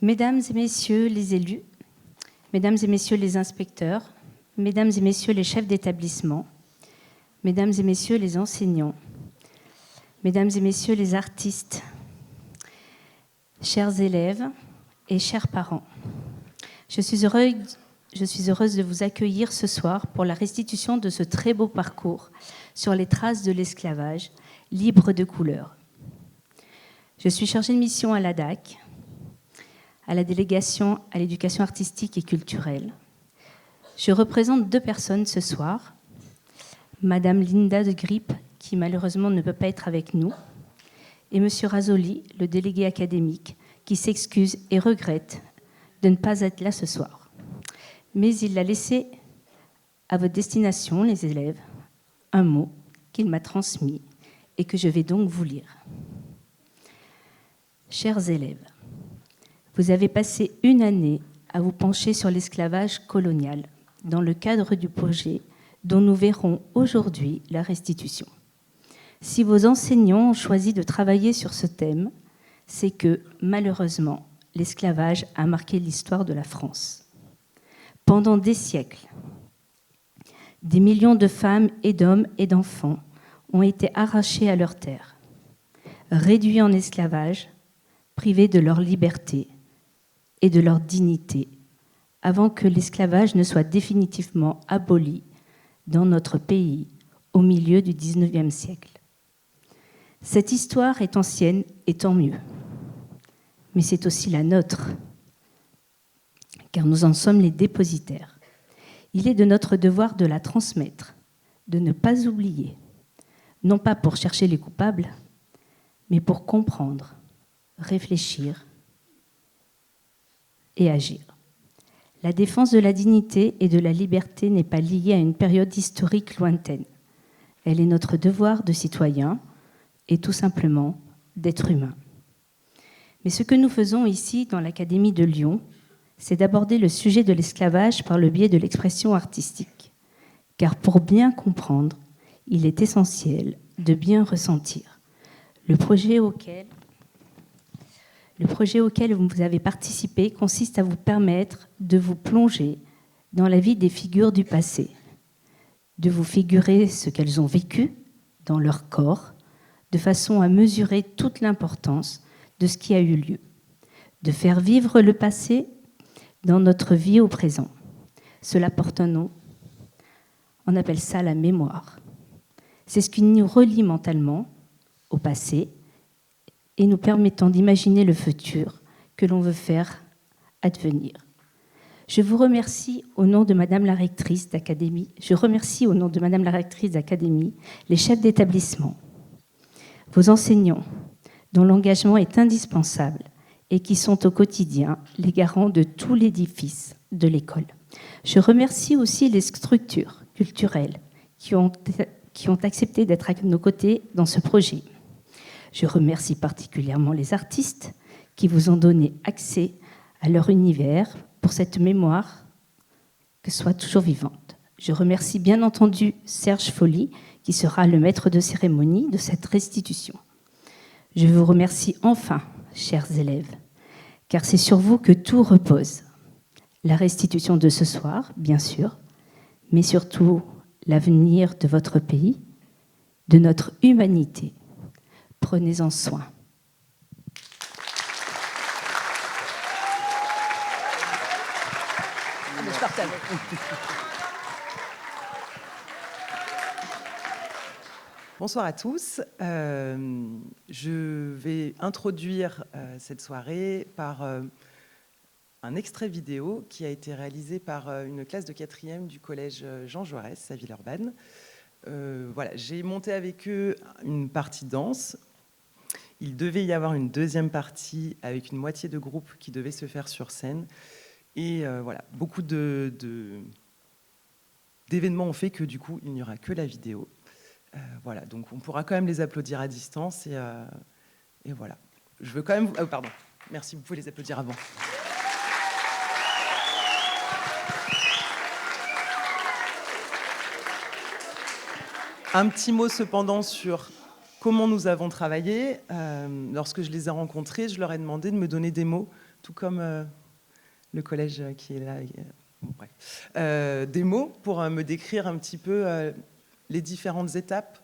Mesdames et messieurs les élus, mesdames et messieurs les inspecteurs, mesdames et messieurs les chefs d'établissement, mesdames et messieurs les enseignants, mesdames et messieurs les artistes, chers élèves et chers parents, je suis heureuse de vous accueillir ce soir pour la restitution de ce très beau parcours sur les traces de l'esclavage, libre de couleur. Je suis chargée de mission à l'ADAC, à la délégation à l'éducation artistique et culturelle. Je représente 2 personnes ce soir, Madame Linda de Grip, qui malheureusement ne peut pas être avec nous, et Monsieur Razoli, le délégué académique, qui s'excuse et regrette de ne pas être là ce soir. Mais il a laissé à votre destination, les élèves, un mot qu'il m'a transmis et que je vais donc vous lire. Chers élèves, vous avez passé une année à vous pencher sur l'esclavage colonial dans le cadre du projet dont nous verrons aujourd'hui la restitution. Si vos enseignants ont choisi de travailler sur ce thème, c'est que, malheureusement, l'esclavage a marqué l'histoire de la France. Pendant des siècles, des millions de femmes et d'hommes et d'enfants ont été arrachés à leurs terres, réduits en esclavage, privés de leur liberté et de leur dignité, avant que l'esclavage ne soit définitivement aboli dans notre pays au milieu du XIXe siècle. Cette histoire est ancienne et tant mieux, mais c'est aussi la nôtre, car nous en sommes les dépositaires. Il est de notre devoir de la transmettre, de ne pas oublier, non pas pour chercher les coupables, mais pour comprendre, réfléchir et agir. La défense de la dignité et de la liberté n'est pas liée à une période historique lointaine. Elle est notre devoir de citoyen et tout simplement d'être humain. Mais ce que nous faisons ici dans l'Académie de Lyon, c'est d'aborder le sujet de l'esclavage par le biais de l'expression artistique. Car pour bien comprendre, il est essentiel de bien ressentir. Le projet auquel vous avez participé consiste à vous permettre de vous plonger dans la vie des figures du passé, de vous figurer ce qu'elles ont vécu dans leur corps, de façon à mesurer toute l'importance de ce qui a eu lieu, de faire vivre le passé dans notre vie au présent. Cela porte un nom, on appelle ça la mémoire. C'est ce qui nous relie mentalement au passé et nous permettant d'imaginer le futur que l'on veut faire advenir. Je vous remercie au nom de Madame la rectrice d'Académie, les chefs d'établissement, vos enseignants, dont l'engagement est indispensable et qui sont au quotidien les garants de tout l'édifice de l'école. Je remercie aussi les structures culturelles qui ont accepté d'être à nos côtés dans ce projet. Je remercie particulièrement les artistes qui vous ont donné accès à leur univers pour cette mémoire que soit toujours vivante. Je remercie bien entendu Serge Folly qui sera le maître de cérémonie de cette restitution. Je vous remercie enfin, chers élèves, car c'est sur vous que tout repose. La restitution de ce soir, bien sûr, mais surtout l'avenir de votre pays, de notre humanité. Prenez-en soin. Bonsoir à tous. Je vais introduire cette soirée par un extrait vidéo qui a été réalisé par une classe de 4e du collège Jean Jaurès à Villeurbanne. Voilà, j'ai monté avec eux une partie danse. Il devait y avoir une deuxième partie avec une moitié de groupe qui devait se faire sur scène. Et voilà, beaucoup d'événements ont fait que du coup, il n'y aura que la vidéo. Voilà, donc on pourra quand même les applaudir à distance. Et voilà. Je veux quand même... Oh, pardon. Merci, vous pouvez les applaudir avant. Un petit mot cependant sur comment nous avons travaillé. Lorsque je les ai rencontrés, je leur ai demandé de me donner des mots tout comme le collège qui est là. Bon, bref. Des mots pour me décrire un petit peu les différentes étapes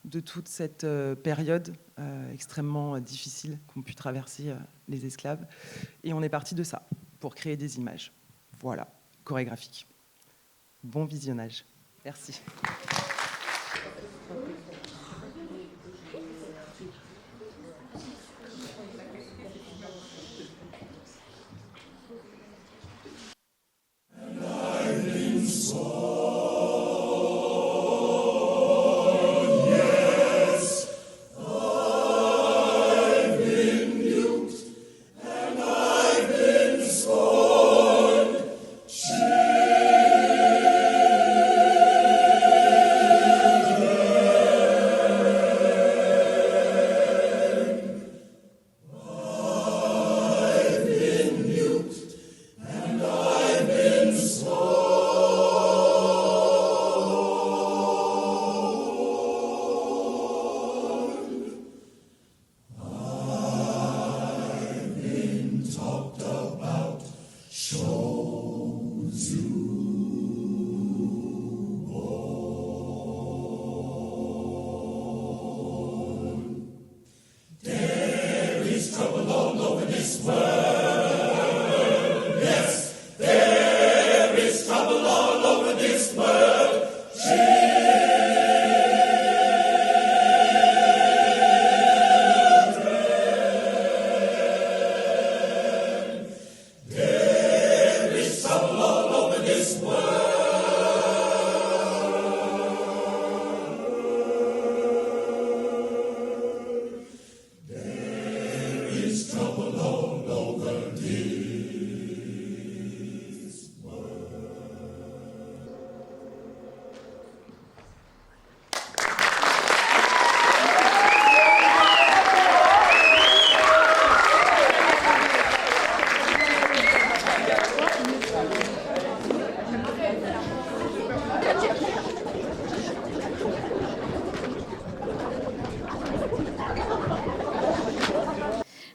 de toute cette période extrêmement difficile qu'ont pu traverser les esclaves. Et on est parti de ça pour créer des images. Voilà, chorégraphiques. Bon visionnage. Merci.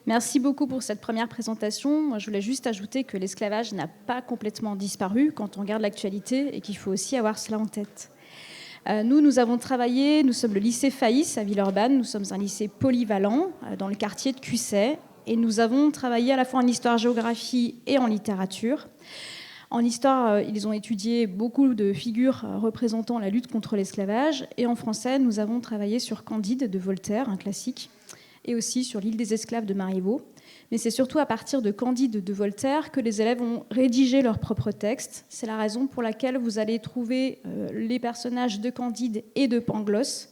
Merci beaucoup pour cette première présentation. Moi, je voulais juste ajouter que l'esclavage n'a pas complètement disparu quand on regarde l'actualité et qu'il faut aussi avoir cela en tête. Nous avons travaillé, nous sommes le lycée Faïs à Villeurbanne, nous sommes un lycée polyvalent dans le quartier de Cusset et nous avons travaillé à la fois en histoire-géographie et en littérature. En histoire, ils ont étudié beaucoup de figures représentant la lutte contre l'esclavage et en français, nous avons travaillé sur Candide de Voltaire, un classique, et aussi sur l'île des esclaves de Marivaux. Mais c'est surtout à partir de Candide de Voltaire que les élèves ont rédigé leurs propres textes. C'est la raison pour laquelle vous allez trouver les personnages de Candide et de Pangloss.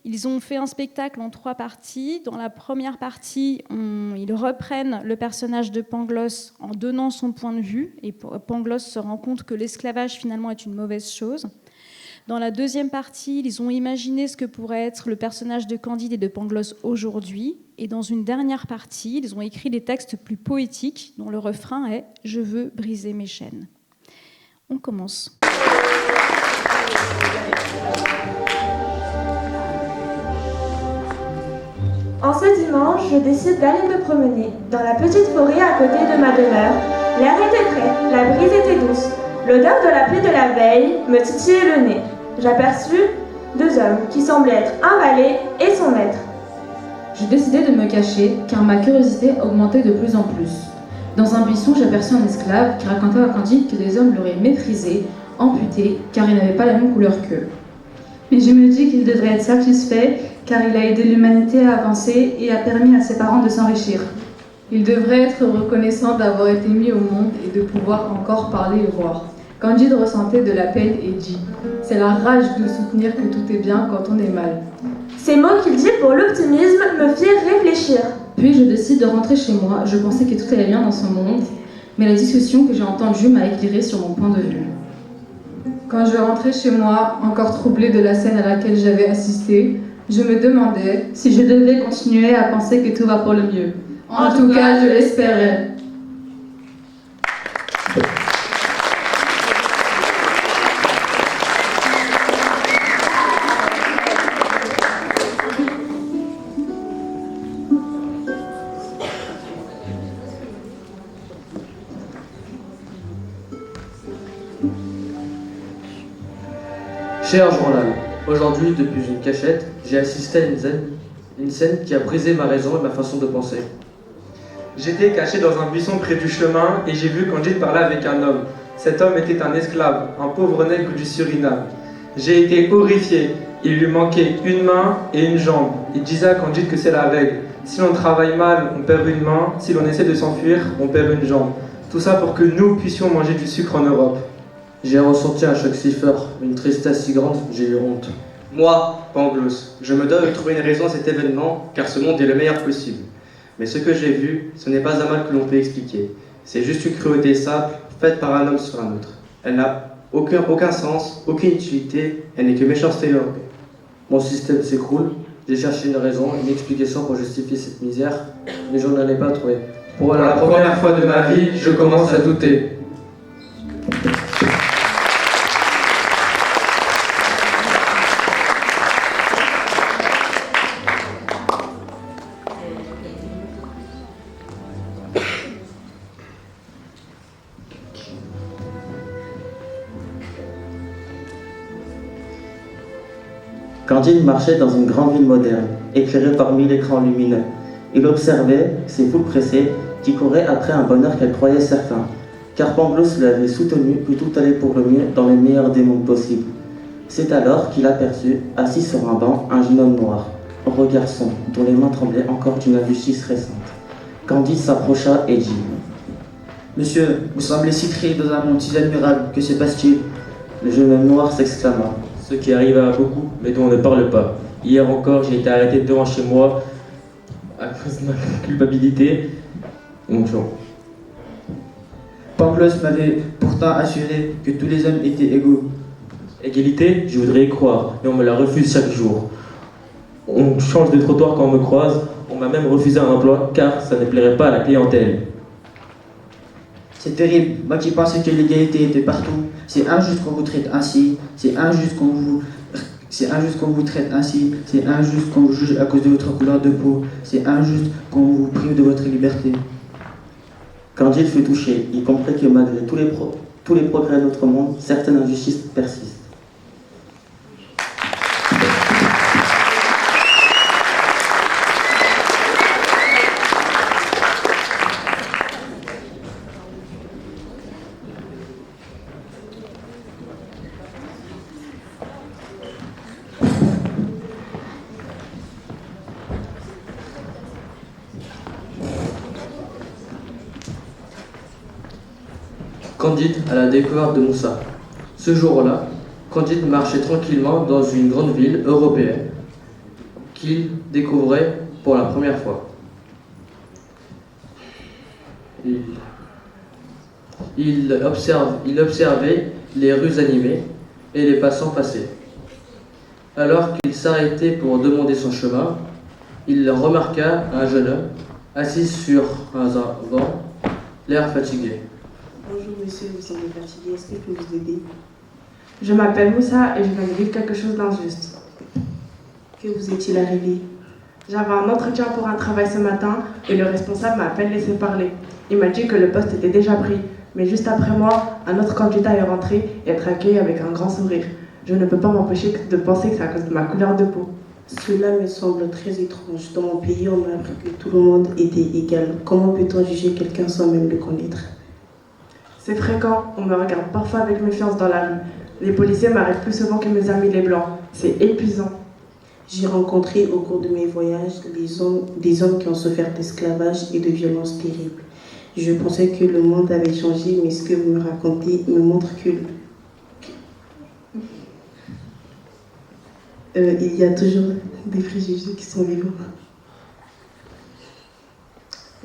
Ils ont fait un spectacle en 3 parties. Dans la première partie, ils reprennent le personnage de Pangloss en donnant son point de vue. Et Pangloss se rend compte que l'esclavage, finalement, est une mauvaise chose. Dans la deuxième partie, ils ont imaginé ce que pourrait être le personnage de Candide et de Pangloss aujourd'hui. Et dans une dernière partie, ils ont écrit des textes plus poétiques dont le refrain est « Je veux briser mes chaînes ». On commence. En ce dimanche, je décide d'aller me promener dans la petite forêt à côté de ma demeure. L'air était frais, la brise était douce. L'odeur de la pluie de la veille me titillait le nez. J'aperçus 2 hommes qui semblaient être un valet et son maître. Je décidai de me cacher car ma curiosité augmentait de plus en plus. Dans un buisson, j'aperçus un esclave qui racontait à Candide que des hommes l'auraient méprisé, amputé, car il n'avait pas la même couleur qu'eux. Mais je me dis qu'il devrait être satisfait car il a aidé l'humanité à avancer et a permis à ses parents de s'enrichir. Il devrait être reconnaissant d'avoir été mis au monde et de pouvoir encore parler et voir. Candide ressentait de la peine et dit « C'est la rage de soutenir que tout est bien quand on est mal. » Ces mots qu'il dit pour l'optimisme me firent réfléchir. Puis je décide de rentrer chez moi. Je pensais que tout allait bien dans ce monde, mais la discussion que j'ai entendue m'a éclairé sur mon point de vue. Quand je rentrais chez moi, encore troublée de la scène à laquelle j'avais assisté, je me demandais si je devais continuer à penser que tout va pour le mieux. En tout cas, je l'espérais. Cher journal, aujourd'hui, depuis une cachette, j'ai assisté à une scène qui a brisé ma raison et ma façon de penser. J'étais caché dans un buisson près du chemin et j'ai vu Candide parler avec un homme. Cet homme était un esclave, un pauvre nègre du Suriname. J'ai été horrifié. Il lui manquait une main et une jambe. Il disait à Candide que c'est la règle. Si l'on travaille mal, on perd une main. Si l'on essaie de s'enfuir, on perd une jambe. Tout ça pour que nous puissions manger du sucre en Europe. J'ai ressenti un choc si fort, une tristesse si grande, j'ai eu honte. Moi, Pangloss, je me dois de trouver une raison à cet événement, car ce monde est le meilleur possible. Mais ce que j'ai vu, ce n'est pas un mal que l'on peut expliquer. C'est juste une cruauté simple, faite par un homme sur un autre. Elle n'a aucun sens, aucune utilité, elle n'est que méchanceté européenne. Mon système s'écroule, j'ai cherché une raison, une explication pour justifier cette misère, mais je n'en ai pas trouvé. Pour la première fois de ma vie, je commence à douter. Candide marchait dans une grande ville moderne, éclairée par 1000 écrans lumineux. Il observait ces foules pressées qui couraient après un bonheur qu'elle croyait certain, car Pangloss l'avait soutenu que tout allait pour le mieux dans le meilleur des mondes possibles. C'est alors qu'il aperçut, assis sur un banc, un jeune homme noir, au regard sombre, dont les mains tremblaient encore d'une injustice récente. Candide s'approcha et dit « Monsieur, vous semblez si triste dans un monde si admirable, que se passe-t-il » Le jeune homme noir s'exclama. Ce qui arrive à beaucoup, mais dont on ne parle pas. Hier encore, j'ai été arrêté devant chez moi à cause de ma culpabilité. Pangloss m'avait pourtant assuré que tous les hommes étaient égaux. Égalité, je voudrais y croire, mais on me la refuse chaque jour. On change de trottoir quand on me croise, on m'a même refusé un emploi car ça ne plairait pas à la clientèle. C'est terrible, moi qui pensais que l'égalité était partout. C'est injuste qu'on vous traite ainsi, c'est injuste qu'on vous traite ainsi, c'est injuste qu'on vous juge à cause de votre couleur de peau, c'est injuste qu'on vous prive de votre liberté. Candide fut touché, il comprit que malgré tous les progrès de notre monde, certaines injustices persistent. Candide à la découverte de Moussa. Ce jour-là, Candide marchait tranquillement dans une grande ville européenne qu'il découvrait pour la première fois. Il observait les rues animées et les passants passer. Alors qu'il s'arrêtait pour demander son chemin, il remarqua un jeune homme assis sur un banc, l'air fatigué. Bonjour monsieur, vous semblez fatigué, est-ce que je peux vous aider? Je m'appelle Moussa et je viens de vivre quelque chose d'injuste. Que vous est-il arrivé? J'avais un entretien pour un travail ce matin et le responsable m'a à peine laissé parler. Il m'a dit que le poste était déjà pris, mais juste après moi, un autre candidat est rentré et être accueilli avec un grand sourire. Je ne peux pas m'empêcher de penser que c'est à cause de ma couleur de peau. Cela me semble très étrange. Dans mon pays, on m'a appris que tout le monde était égal. Comment peut-on juger quelqu'un sans même le connaître? C'est fréquent, on me regarde parfois avec méfiance dans la rue. Les policiers m'arrêtent plus souvent que mes amis les blancs. C'est épuisant. J'ai rencontré au cours de mes voyages des hommes qui ont souffert d'esclavage et de violences terribles. Je pensais que le monde avait changé, mais ce que vous me racontez me montre que il y a toujours des préjugés qui sont vivants.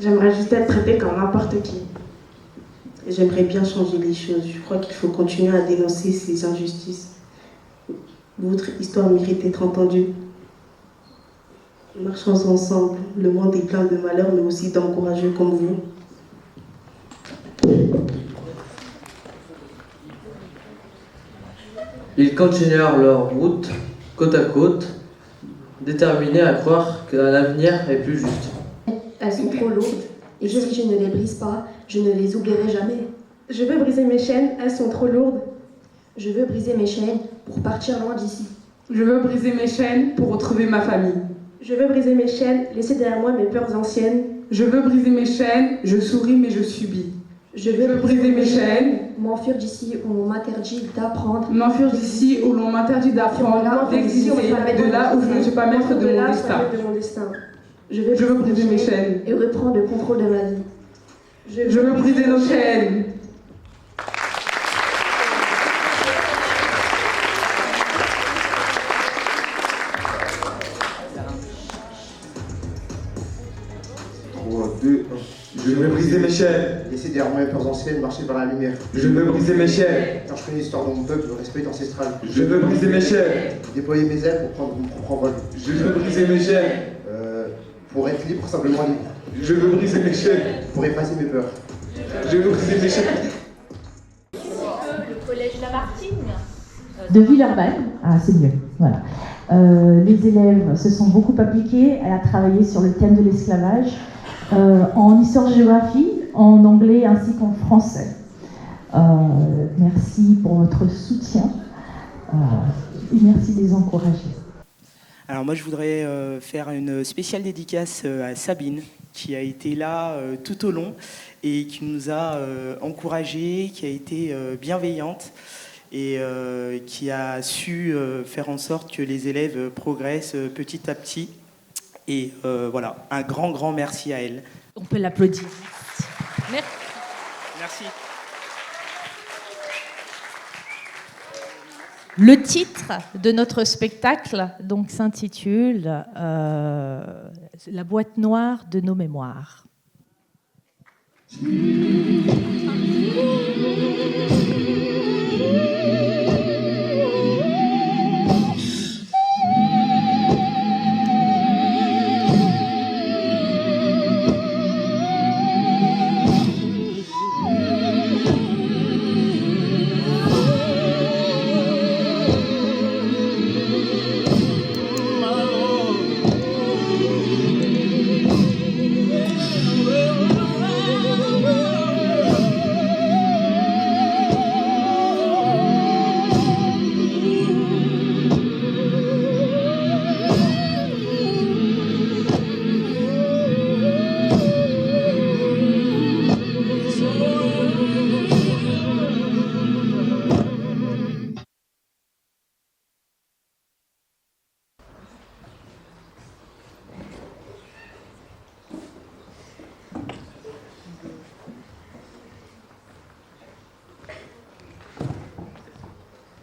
J'aimerais juste être traitée comme n'importe qui. J'aimerais bien changer les choses. Je crois qu'il faut continuer à dénoncer ces injustices. Votre histoire mérite d'être entendue. Marchons ensemble. Le monde est plein de malheurs, mais aussi d'encourageux comme vous. Ils continuèrent leur route, côte à côte, déterminés à croire que l'avenir est plus juste. Elles sont trop lourdes, et si je ne les brise pas, je ne les oublierai jamais. Je veux briser mes chaînes, elles sont trop lourdes. Je veux briser mes chaînes pour partir loin d'ici. Je veux briser mes chaînes pour retrouver ma famille. Je veux briser mes chaînes, laisser derrière moi mes peurs anciennes. Je veux briser mes chaînes, je souris mais je subis. Je veux briser mes chaînes, m'enfuir d'ici où l'on m'interdit d'apprendre. M'enfuir d'ici où l'on m'interdit d'apprendre, d'exister, de là où je ne suis pas maître de mon destin. Je veux briser mes chaînes et reprendre le contrôle de ma vie. Je veux briser nos chaînes. Je veux briser mes chaînes. Laisser derrière moi mes peurs anciennes, marcher vers la lumière. Je veux briser mes chaînes. Car je connais l'histoire de mon peuple, le respect ancestral. Je veux briser mes chaînes. Déployer mes ailes pour prendre mon propre vol. Je veux briser mes chaînes. Pour être libre, simplement libre. Je veux briser mes chaînes. Pour effacer mes peurs. Je veux briser mes chaînes. Le collège Lamartine de Villeurbanne. Ah, c'est mieux. Voilà. Les élèves se sont beaucoup appliqués à travailler sur le thème de l'esclavage. En histoire-géographie, en anglais ainsi qu'en français. Merci pour votre soutien et merci de les encourager. Alors moi je voudrais faire une spéciale dédicace à Sabine qui a été là tout au long et qui nous a encouragés, qui a été bienveillante et qui a su faire en sorte que les élèves progressent petit à petit. Et voilà, un grand merci à elle. On peut l'applaudir. Merci. Merci. Le titre de notre spectacle donc s'intitule La boîte noire de nos mémoires.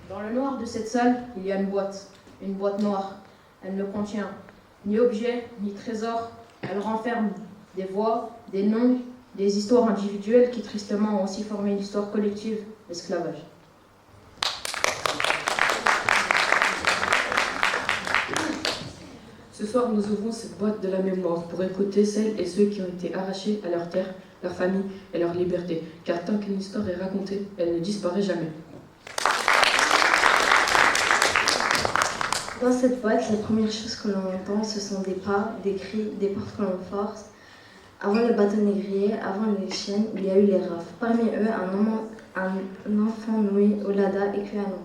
Dans le noir de cette salle, il y a une boîte noire. Elle ne contient ni objet, ni trésor. Elle renferme des voix, des noms, des histoires individuelles qui tristement ont aussi formé l'histoire collective, l'esclavage. Ce soir, nous ouvrons cette boîte de la mémoire pour écouter celles et ceux qui ont été arrachés à leur terre, leur famille et leur liberté. Car tant qu'une histoire est racontée, elle ne disparaît jamais. Dans cette boîte, la première chose que l'on entend, ce sont des pas, des cris, des portes que l'on force. Avant les bâtonnets grillés, avant les chiennes, il y a eu les rafles. Parmi eux, un enfant nommé Olada Equiano.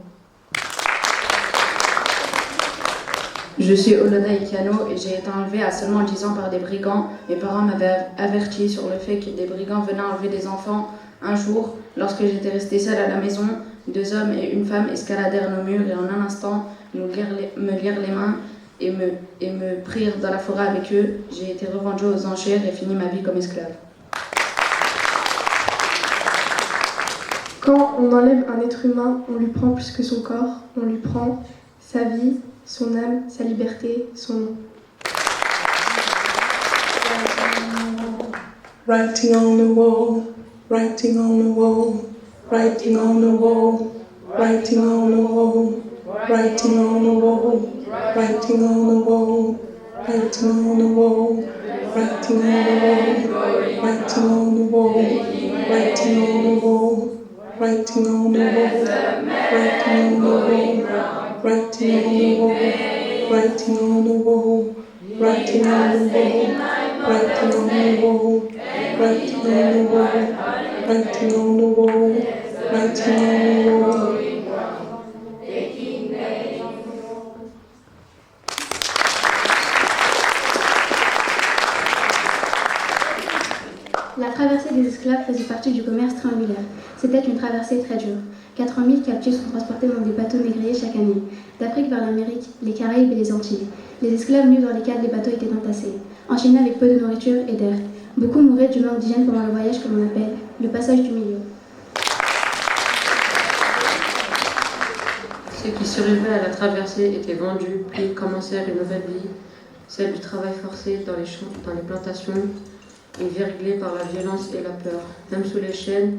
Je suis Olada Equiano et j'ai été enlevée à seulement 10 ans par des brigands. Mes parents m'avaient averti sur le fait que des brigands venaient enlever des enfants. Un jour, lorsque j'étais restée seule à la maison, 2 hommes et une femme escaladèrent nos murs et en un instant me lièrent les mains et me prirent dans la forêt avec eux. J'ai été revendue aux enchères et fini ma vie comme esclave. Quand on enlève un être humain, on lui prend plus que son corps, on lui prend sa vie, son âme, sa liberté, son nom. Writing on the wall, writing on the wall, writing on the wall, writing on the wall, writing on the wall, writing on the wall, writing on the wall, writing on the wall, writing on the wall, writing on the wall, writing on the wall, writing on the wall, writing on the wall, writing on the wall, writing on the wall, writing on the wall, writing on the wall, writing on the wall, writing on the wall, traversée des esclaves faisait partie du commerce triangulaire. C'était une traversée très dure. 400 000 captifs sont transportés dans des bateaux négriers chaque année, d'Afrique vers l'Amérique, les Caraïbes et les Antilles. Les esclaves nus dans lesquels les bateaux étaient entassés, enchaînés avec peu de nourriture et d'air. Beaucoup mouraient du manque d'hygiène pendant le voyage que l'on appelle le passage du milieu. Ceux qui survivaient à la traversée étaient vendus, puis commencèrent une nouvelle vie, celle du travail forcé dans les champs, dans les plantations, une vie réglée par la violence et la peur. Même sous les chaînes,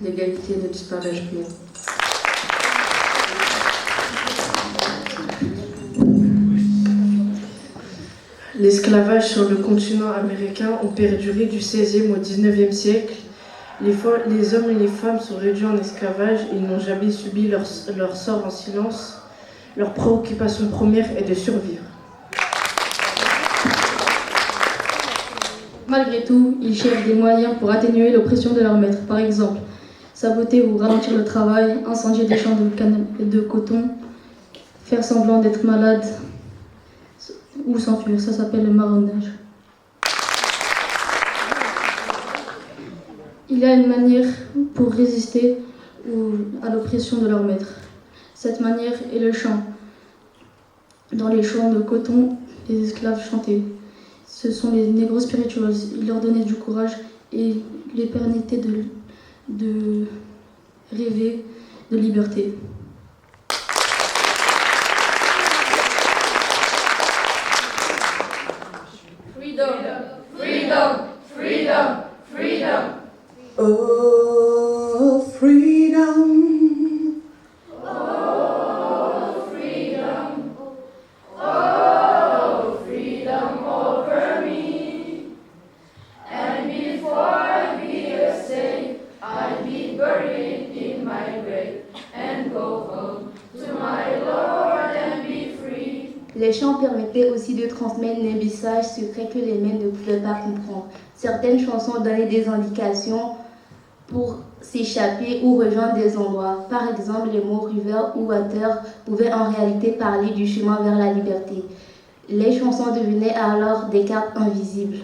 l'égalité ne disparaît jamais. L'esclavage sur le continent américain ont perduré du XVIe au XIXe siècle. Les hommes et les femmes sont réduits en esclavage et ils n'ont jamais subi leur sort en silence. Leur préoccupation première est de survivre. Malgré tout, ils cherchent des moyens pour atténuer l'oppression de leur maître. Par exemple, saboter ou ralentir le travail, incendier des champs de coton, faire semblant d'être malade ou s'enfuir. Ça s'appelle le marronnage. Il y a une manière pour résister à l'oppression de leur maître. Cette manière est le chant. Dans les champs de coton, les esclaves chantaient. Ce sont les négros spirituals. Ils leur donnaient du courage et les permettaient de rêver de liberté. Freedom, freedom, freedom, freedom. Oh, freedom. Oh, freedom. Oh, freedom over me. And before I be a slave, I'll be buried in my grave and go home to my Lord and be free. Les chants permettaient aussi de transmettre les messages secrets que les mains ne pouvaient pas comprendre. Certaines chansons donnaient des indications pour s'échapper ou rejoindre des endroits. Par exemple, les mots river ou water pouvaient en réalité parler du chemin vers la liberté. Les chansons devenaient alors des cartes invisibles.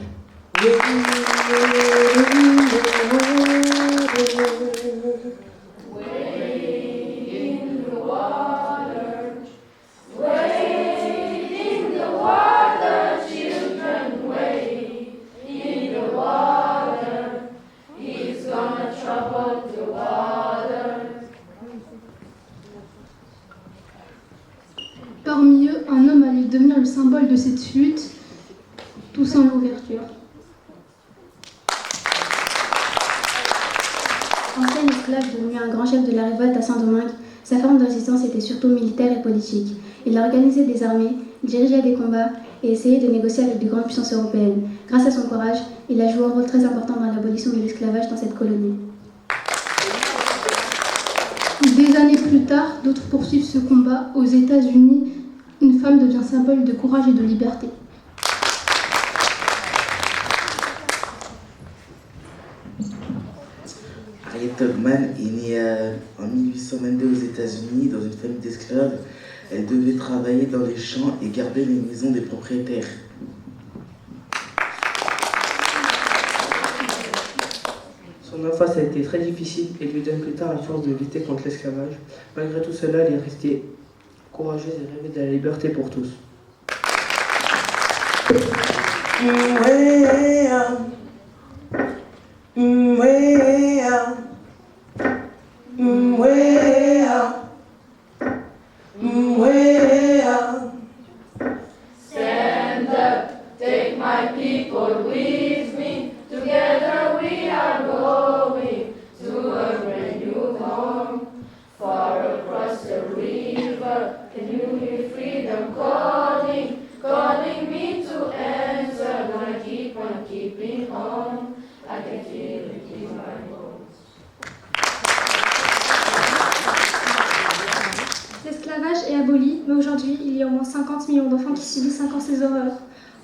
Parmi eux, un homme allait devenir le symbole de cette lutte, toussant l'ouverture. Ancien esclave devenu un grand chef de la révolte à Saint-Domingue, sa forme de résistance était surtout militaire et politique. Il organisait des armées, dirigeait des combats et essayait de négocier avec de grandes puissances européennes. Grâce à son courage, il a joué un rôle très important dans l'abolition de l'esclavage dans cette colonie. Des années plus tard, d'autres poursuivent ce combat. Aux États-Unis, une femme devient symbole de courage et de liberté. Harriet Tubman est née en 1822 aux États-Unis dans une famille d'esclaves. Elle devait travailler dans les champs et garder les maisons des propriétaires. Son enfance a été très difficile et lui donne plus tard la force de lutter contre l'esclavage. Malgré tout cela, elle est restée courageuse et rêvait de la liberté pour tous. Stand up, take my people with me. Together we are going to a brand new home. Far across the river, can you hear freedom calling? Calling me to answer. Gonna keep on keeping on. I can feel it in my bones. L'esclavage est aboli, mais aujourd'hui, il y a au moins 50 millions d'enfants qui subissent encore ces horreurs.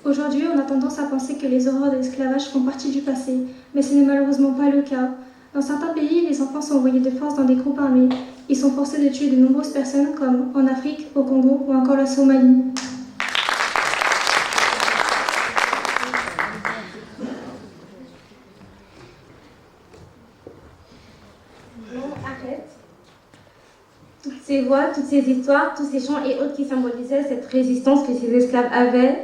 Aujourd'hui, on a tendance à penser que les horreurs de l'esclavage font partie du passé, mais ce n'est malheureusement pas le cas. Dans certains pays, les enfants sont envoyés de force dans des groupes armés. Ils sont forcés de tuer de nombreuses personnes, comme en Afrique, au Congo ou encore la Somalie. ces voix, toutes ces histoires, tous ces chants et autres qui symbolisaient cette résistance que ces esclaves avaient,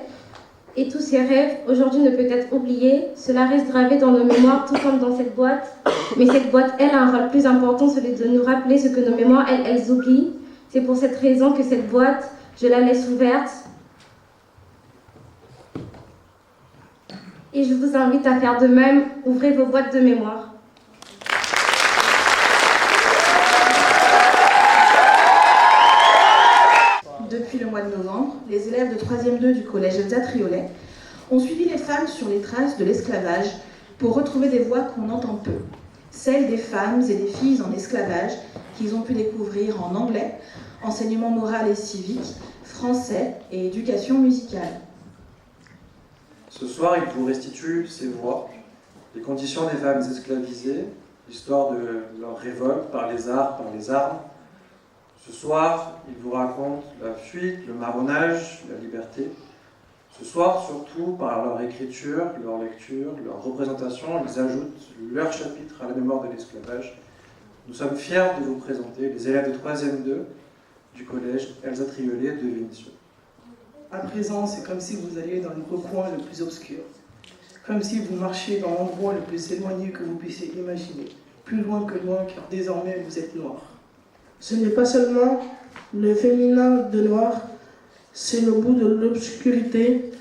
et tous ces rêves, aujourd'hui ne peut être oublié. Cela reste gravé dans nos mémoires, tout comme dans cette boîte. Mais cette boîte, elle, a un rôle plus important, celui de nous rappeler ce que nos mémoires, elles oublient. C'est pour cette raison que cette boîte, je la laisse ouverte. Et je vous invite à faire de même. Ouvrez vos boîtes de mémoire. Depuis le mois de novembre, les élèves de 3e 2 du collège Elsa Triolet ont suivi les femmes sur les traces de l'esclavage pour retrouver des voix qu'on entend peu, celles des femmes et des filles en esclavage qu'ils ont pu découvrir en anglais, enseignement moral et civique, français et éducation musicale. Ce soir, il vous restitue ces voix, les conditions des femmes esclavisées, l'histoire de leur révolte par les arts, par les armes. Ce soir, il vous raconte la fuite, le marronnage, la liberté. Ce soir, surtout, par leur écriture, leur lecture, leur représentation, ils ajoutent leur chapitre à la mémoire de l'esclavage. Nous sommes fiers de vous présenter les élèves de 3e 2 du collège Elsa Triolet de Vénissieux. À présent, c'est comme si vous alliez dans le recoin le plus obscur, comme si vous marchiez dans l'endroit le plus éloigné que vous puissiez imaginer, plus loin que loin, car désormais vous êtes noir. Ce n'est pas seulement le féminin de noir, c'est le bout de l'obscurité.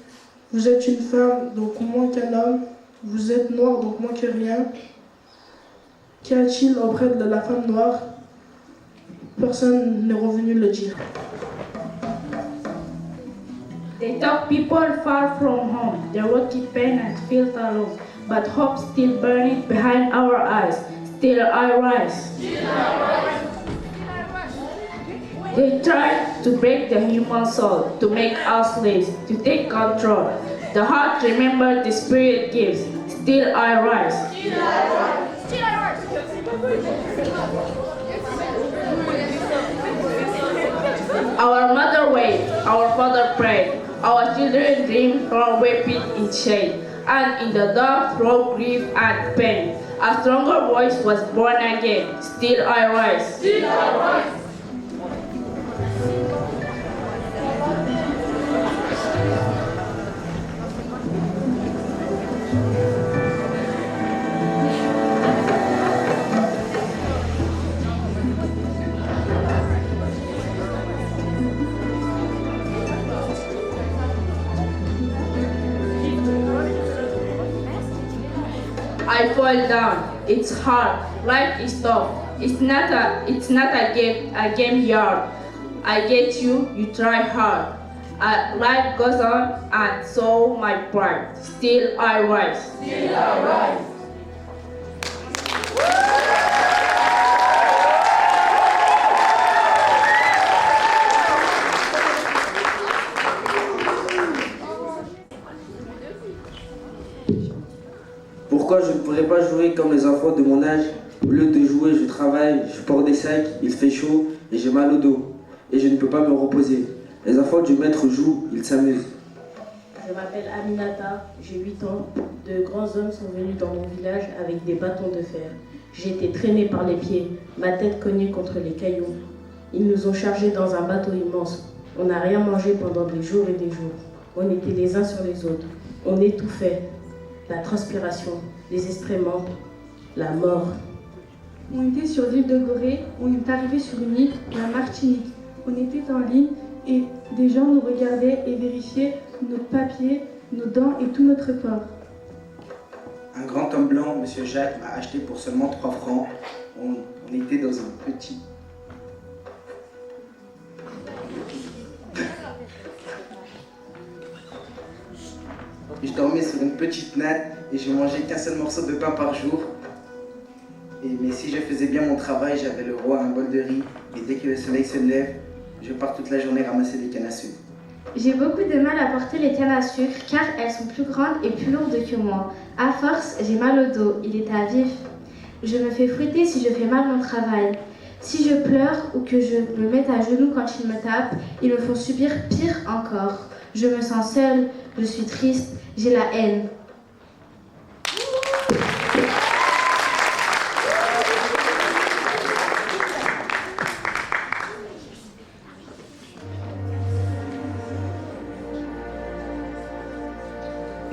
Vous êtes une femme, donc moins qu'un homme. Vous êtes noir, donc moins que rien. Qu'y a-t-il auprès de la femme noire? Personne n'est revenu le dire. They talk people far from home, their rocky pain and felt alone, but hope still burning behind our eyes. Still I rise. They try to break the human soul, to make us slaves, to take control. The heart remembers the spirit gives. Still I rise. Our mother wait, our father prayed, our children dream from weeping in shade, and in the dark through grief and pain. A stronger voice was born again. Still I rise. Still I rise. I fall down. It's hard. Life is tough. It's not a game yard. I get you. You try hard. Life goes on, and so my pride. Still I rise. Still I rise. Pourquoi je ne pourrais pas jouer comme les enfants de mon âge? Au lieu de jouer, je travaille, je porte des sacs, il fait chaud et j'ai mal au dos. Et je ne peux pas me reposer. Les enfants du maître jouent, ils s'amusent. Je m'appelle Aminata, j'ai 8 ans. De grands hommes sont venus dans mon village avec des bâtons de fer. J'ai été traînée par les pieds, ma tête cognée contre les cailloux. Ils nous ont chargés dans un bateau immense. On n'a rien mangé pendant des jours et des jours. On était les uns sur les autres. On étouffait. La transpiration, les excréments, la mort. On était sur l'île de Gorée, on est arrivé sur une île, la Martinique. On était en ligne et des gens nous regardaient et vérifiaient nos papiers, nos dents et tout notre corps. Un grand homme blanc, Monsieur Jacques, m'a acheté pour seulement 3 francs. On était dans un petit... Je dormais sur une petite natte et je mangeais qu'un seul morceau de pain par jour. Mais si je faisais bien mon travail, j'avais le roi un bol de riz. Et dès que le soleil se lève, je pars toute la journée ramasser des cannes à sucre. J'ai beaucoup de mal à porter les cannes à sucre car elles sont plus grandes et plus lourdes que moi. À force, j'ai mal au dos, il est à vif. Je me fais fouetter si je fais mal mon travail. Si je pleure ou que je me mette à genoux quand ils me tapent, ils me font subir pire encore. Je me sens seule, je suis triste, j'ai la haine.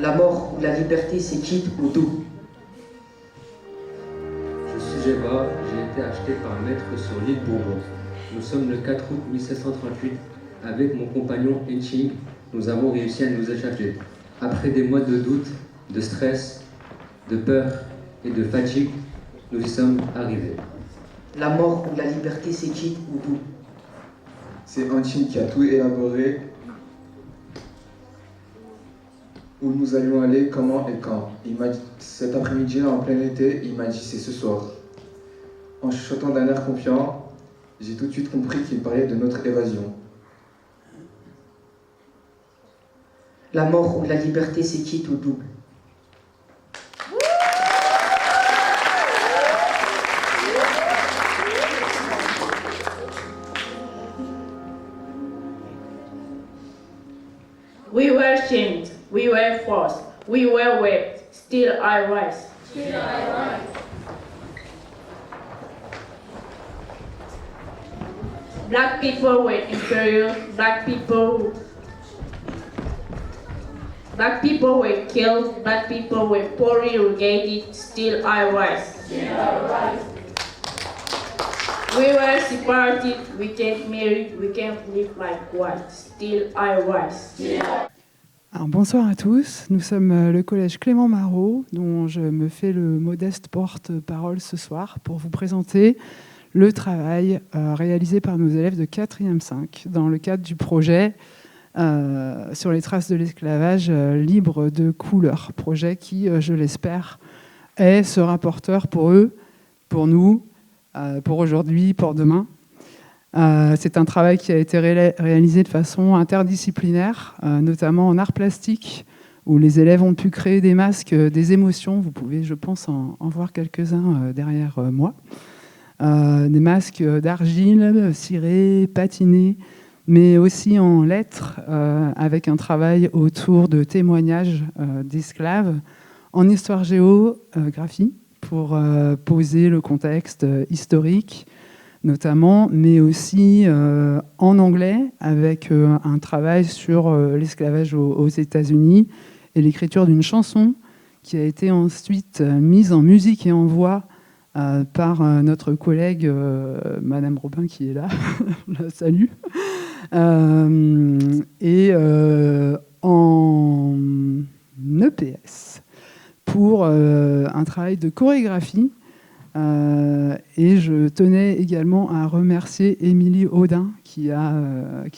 La mort ou la liberté, c'est quitte ou doux. Je suis Eva, j'ai été acheté par maître sur l'île Bourbon. Nous sommes le 4 août 1738. Avec mon compagnon Etching, nous avons réussi à nous échapper. Après des mois de doute, de stress, de peur et de fatigue, nous y sommes arrivés. La mort ou la liberté, c'est quitte ou doux. C'est Etching qui a tout élaboré. Où nous allions aller, comment et quand. Il m'a dit, cet après-midi, en plein été, il m'a dit c'est ce soir. En chuchotant d'un air confiant, j'ai tout de suite compris qu'il parlait de notre évasion. La mort ou la liberté, c'est quitte ou double. We were shamed, we were forced, we were whipped, still I rise. Still I rise. Black people were imperial, black people were killed, black people were poorly irrigated, still I rise. Still I rise. We were separated, we can't marry, we can't live like white, still I rise. Alors, bonsoir à tous, nous sommes le collège Clément Marot, dont je me fais le modeste porte-parole ce soir pour vous présenter le travail réalisé par nos élèves de 4e 5 dans le cadre du projet sur les traces de l'esclavage libre de couleur. Projet qui, je l'espère, sera porteur pour eux, pour nous, pour aujourd'hui, pour demain. C'est un travail qui a été réalisé de façon interdisciplinaire, notamment en art plastique, où les élèves ont pu créer des masques, des émotions. Vous pouvez, je pense, en voir quelques-uns derrière moi. Des masques d'argile, cirés, patinés, mais aussi en lettres, avec un travail autour de témoignages d'esclaves, en histoire-géographie, pour poser le contexte historique, notamment, mais aussi en anglais, avec un travail sur l'esclavage aux États-Unis et l'écriture d'une chanson qui a été ensuite mise en musique et en voix par notre collègue Madame Robin, qui est là, je la salue, et en EPS, pour un travail de chorégraphie. Et je tenais également à remercier Émilie Audin qui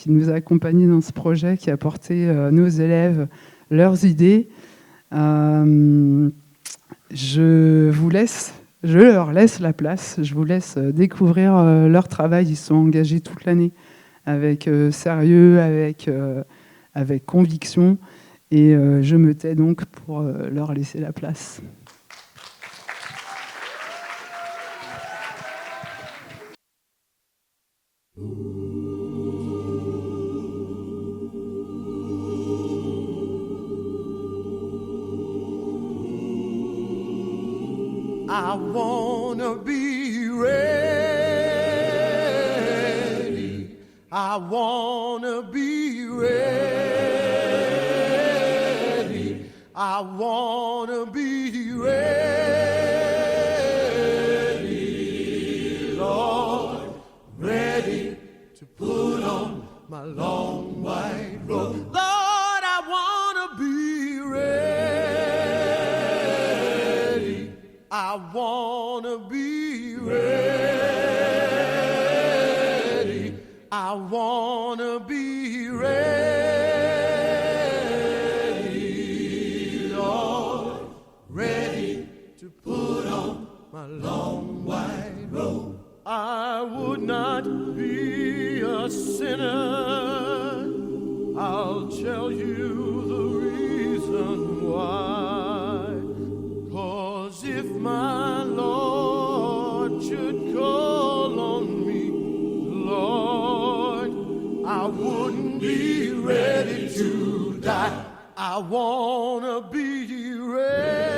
nous a accompagnés dans ce projet, qui a porté nos élèves leurs idées. Je leur laisse la place, je vous laisse découvrir leur travail. Ils sont engagés toute l'année avec sérieux, avec conviction, et je me tais donc pour leur laisser la place. I wanna be ready. I wanna be ready. I wanna be ready, Lord, ready to put on my long white robe. Lord, I wanna be ready. I wanna be ready. I wanna be ready, Lord, ready to put on my long white robe. I would not be a sinner. I'll tell you the reason why. 'Cause if my Lord should call on me, Lord, I wouldn't be ready to die. I wanna be ready.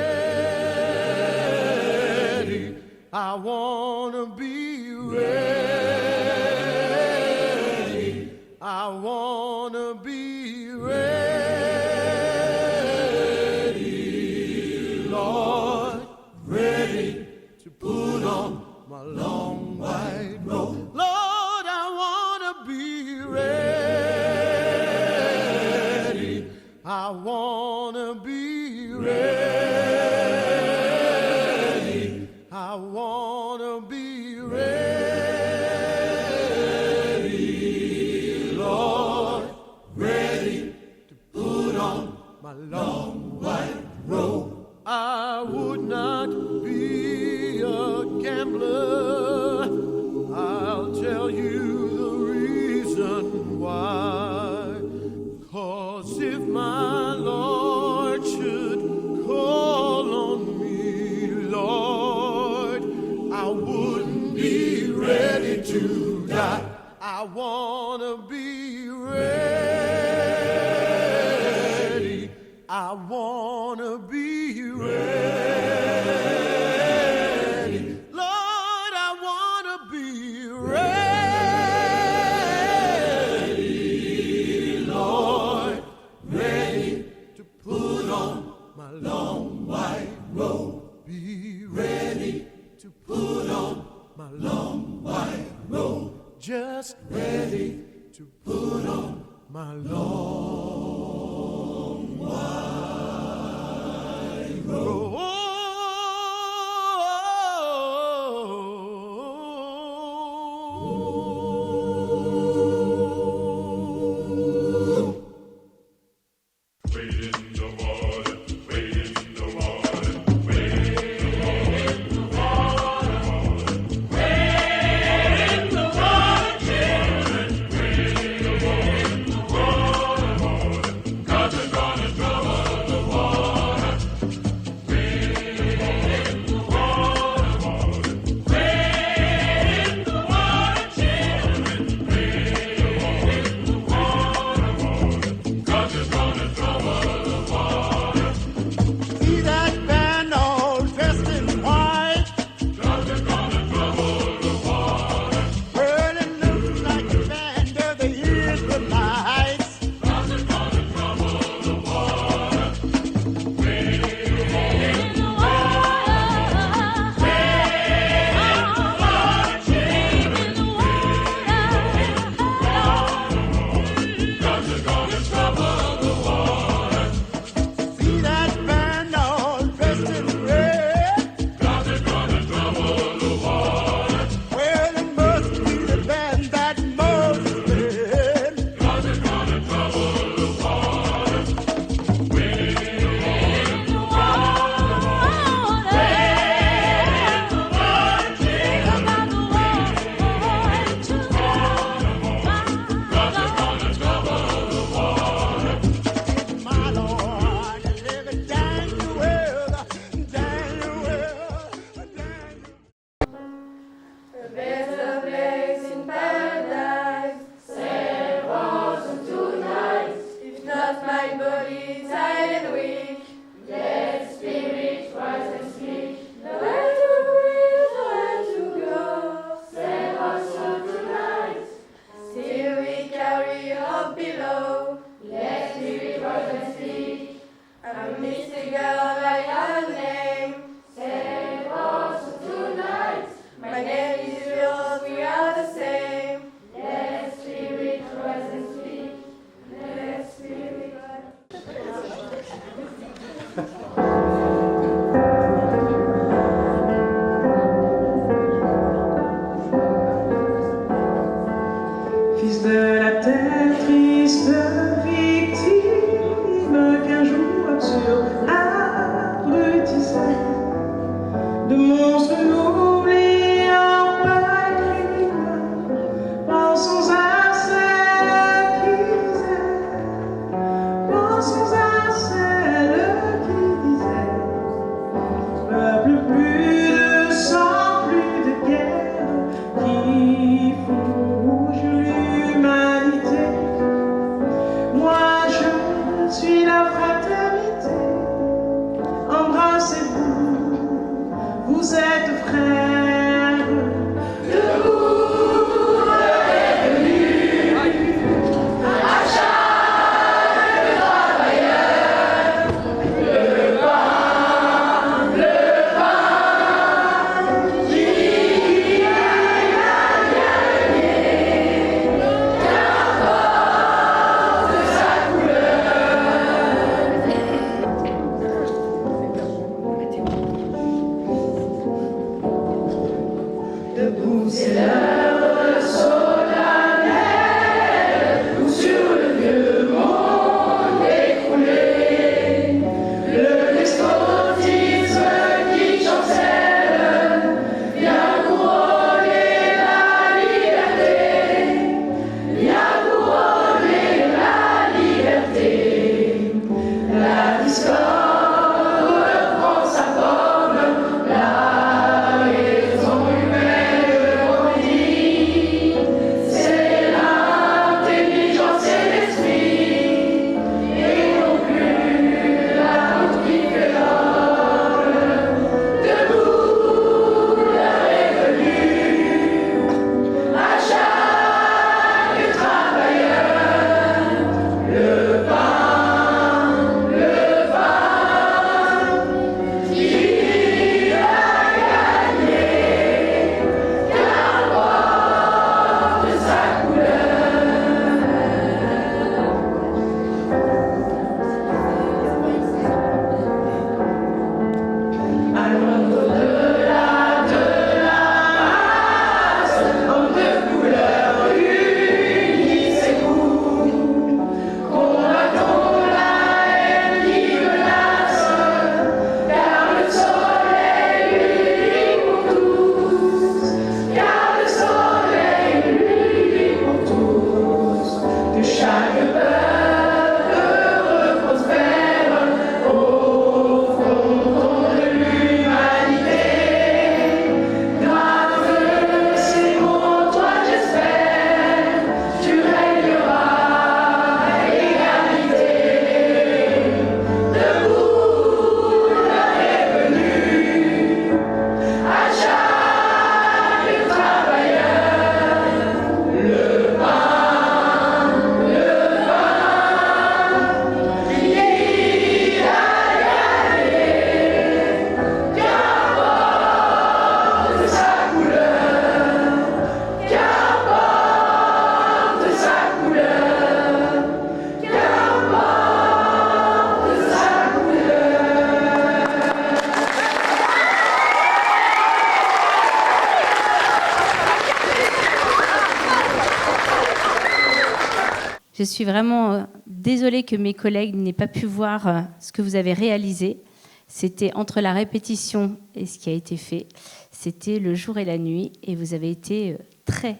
I wanna be ready. I wanna be ready. I wanna be ready. I wanna be ready, Lord, ready to put on my long white robe. I would not be a gambler. I'll tell you the reason why. 'Cause if my Lord should call on me, Lord, I wouldn't be ready to die. I wanna be ready. I wanna be ready. Lord, I wanna be ready. Lord, ready to put on my long white robe. Be ready to put on my long white robe. Just ready to put on my long white robe. Fils de la terre, triste victime qu'un jour absurde a suis vraiment désolée que mes collègues n'aient pas pu voir ce que vous avez réalisé. C'était entre la répétition et ce qui a été fait. C'était le jour et la nuit et vous avez été très,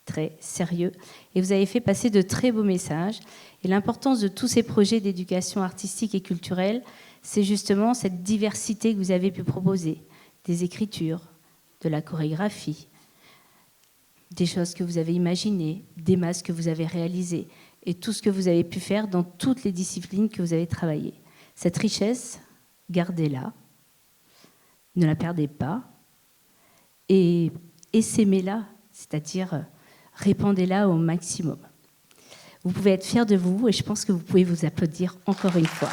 très sérieux. Et vous avez fait passer de très beaux messages. Et l'importance de tous ces projets d'éducation artistique et culturelle, c'est justement cette diversité que vous avez pu proposer. Des écritures, de la chorégraphie, des choses que vous avez imaginées, des masques que vous avez réalisés et tout ce que vous avez pu faire dans toutes les disciplines que vous avez travaillées. Cette richesse, gardez-la, ne la perdez pas et essaimez-la, c'est-à-dire répandez-la au maximum. Vous pouvez être fiers de vous et je pense que vous pouvez vous applaudir encore une fois.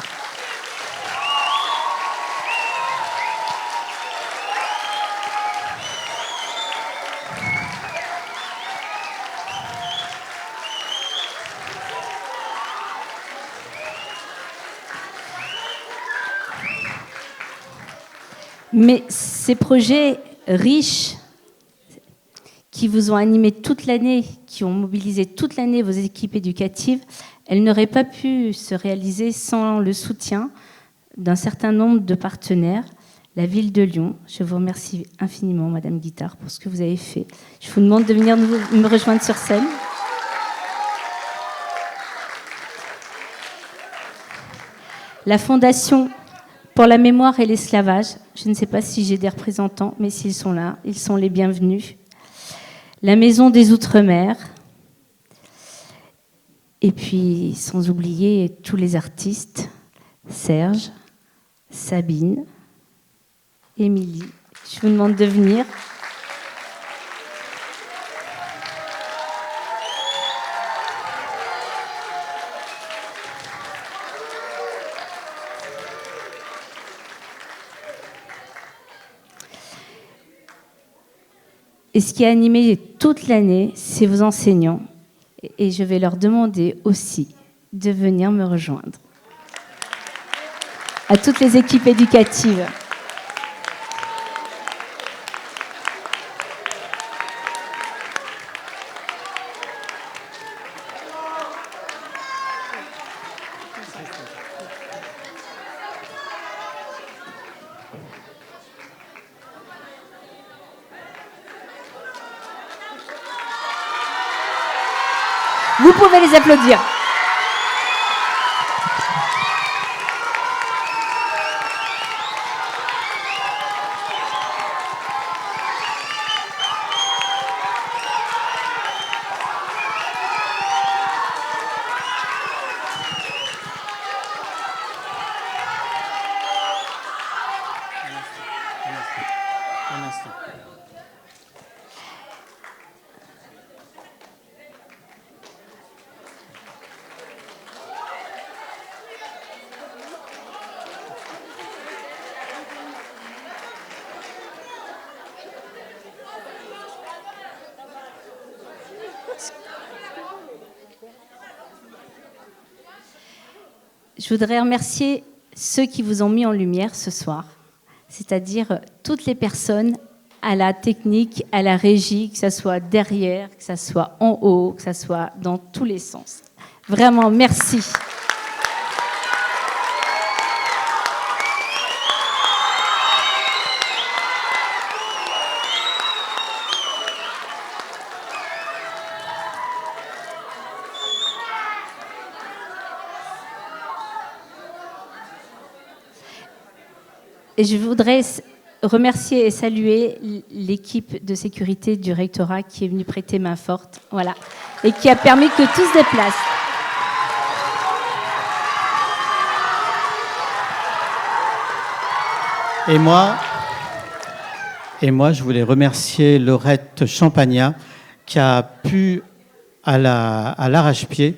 Mais ces projets riches qui vous ont animé toute l'année, qui ont mobilisé toute l'année vos équipes éducatives, elles n'auraient pas pu se réaliser sans le soutien d'un certain nombre de partenaires. La ville de Lyon, je vous remercie infiniment, Madame Guittard, pour ce que vous avez fait. Je vous demande de venir me rejoindre sur scène. La Fondation pour la mémoire et l'esclavage, je ne sais pas si j'ai des représentants, mais s'ils sont là, ils sont les bienvenus. La Maison des Outre-mer. Et puis, sans oublier tous les artistes, Serge, Sabine, Émilie. Je vous demande de venir. Et ce qui a animé toute l'année, c'est vos enseignants. Et je vais leur demander aussi de venir me rejoindre. À toutes les équipes éducatives. Vous pouvez les applaudir. Un instant. Je voudrais remercier ceux qui vous ont mis en lumière ce soir, c'est-à-dire toutes les personnes à la technique, à la régie, que ça soit derrière, que ça soit en haut, que ça soit dans tous les sens. Vraiment, merci. Et je voudrais remercier et saluer l'équipe de sécurité du rectorat qui est venue prêter main forte, voilà, et qui a permis que tout se déplace. Et moi, je voulais remercier Laurette Champagnat qui a pu, à l'arrache-pied,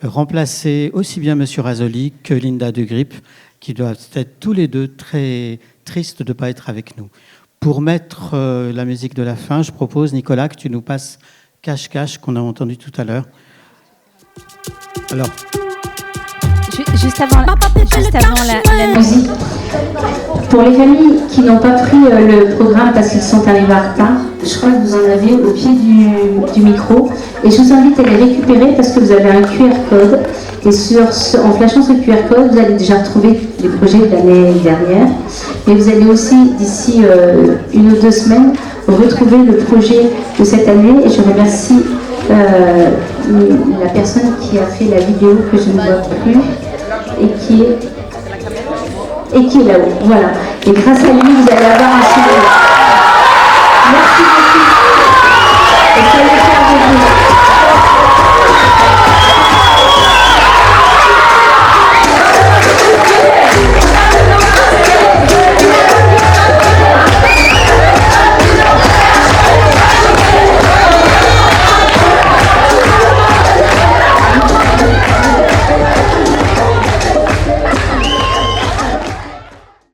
remplacer aussi bien M. Razoli que Linda de Grip, qui doivent être tous les deux très tristes de ne pas être avec nous. Pour mettre la musique de la fin, je propose, Nicolas, que tu nous passes Cache-Cache, qu'on a entendu tout à l'heure. Alors. Juste avant la musique. Pour les familles qui n'ont pas pris le programme parce qu'ils sont arrivés en retard, Je crois que vous en avez au pied du micro. Et je vous invite à les récupérer parce que vous avez un QR code. Et en flashant ce QR code, vous allez déjà retrouver les projets de l'année dernière. Et vous allez aussi, d'ici 1 ou 2 semaines, retrouver le projet de cette année. Et je remercie la personne qui a fait la vidéo que je ne vois plus et qui est là-haut. Voilà. Et grâce à lui, vous allez avoir un souvenir. Merci beaucoup. Et soyez fiers de vous.